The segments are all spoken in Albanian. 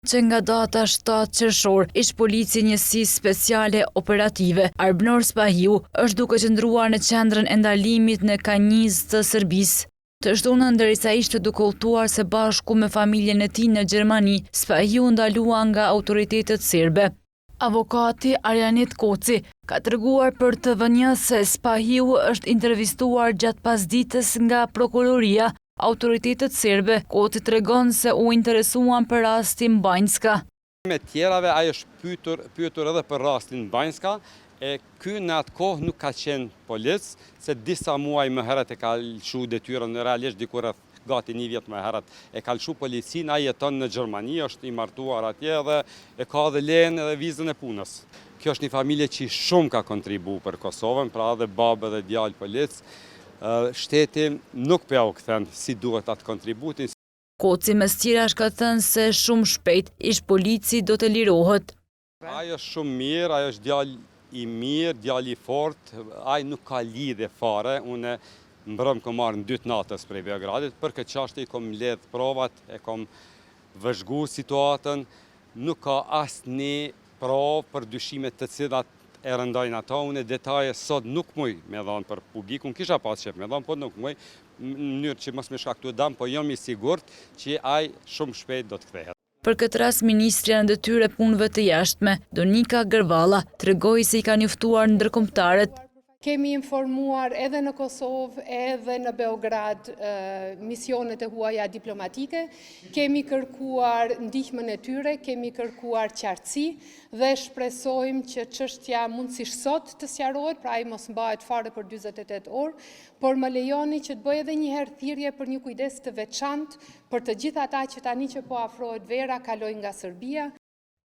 Që nga data 7 qershor, ish polici njësisë speciale operative Arbnor Spahiu është duke qëndruar në qendrën e ndalimit në Kanjis të Serbisë. Të shtunën, ndërsa ishte duke udhëtuar së bashku me familjen e tij në Gjermani, Spahiu ndalua nga autoritetet serbe. Avokati Arjanit Koci ka treguar për TVN se Spahiu është intervistuar gjatë pasdites nga prokuroria. Autoritetet serbe, Koci tregon se u interesuan për rastin Banjska. Me tjerave ai është pyetur edhe për rastin Banjska, ky në atë kohë nuk ka qenë polic, se disa muaj më herët e ka lëshu detyrën, realisht diku rreth gati 1 vjet më herët e ka lëshu policin, ai jeton në Gjermani, është i martuar atje dhe e ka dhe lejen edhe vizën e punës. Kjo është një familje që shumë ka kontribu për Kosovën, pra edhe babë dhe djalë polic. Shteti nuk po ja u kthen si duhet atë kontributin. Koci mes tjerash ka thënë se shumë shpejt ish polici do të lirohet. Ai është shumë mirë, ai është djalë i mirë, djalë i fortë, ai nuk ka lidhje fare. Unë mbrëm kom marrë në 2 natës prej Beogradit, për këtë çështje i kom mbledh provat, e kom vëzhgu situatën, nuk ka asnjë provë për dyshimet të cilat e rëndojnë ato. Unë detaje sot nuk muj me dhanë për publikun, kisha pas qef me dhanë, po nuk muj, në mënyrë që mos me shkaktu dëm, po jam i sigurt që ai shumë shpejt do të kthehet. Për këtë rast, Ministrja në Detyrë e Punëve të Jashtme, Donika Gërvalla, tregoi se i ka njoftuar ndërkombëtarët. Kemi informuar edhe në Kosovë, edhe në Beograd misionet e huaja diplomatike, kemi kërkuar ndihmën e tyre, kemi kërkuar qartësi dhe shpresojmë që çështja mundësisht sot të sqarohet, pra ai mos mbahet fare për 48 orë, por më lejoni që të bëj edhe një herë thirrje për një kujdes të veçantë për të gjithë ata që tani që po afrohet vera kalojnë nga Serbia.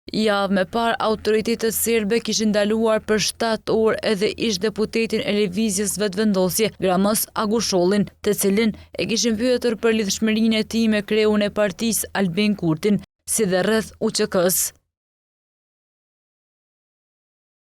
Javë më parë, autoritetet serbe kishin ndaluar për 7 orë edhe ish deputetin e lëvizjes vetëvendosje Gramos Agushollin, të cilin e kishin pyetur për lidhshmërinë e tij me kreun e partisë Albin Kurtin, si dhe rreth UÇK-s.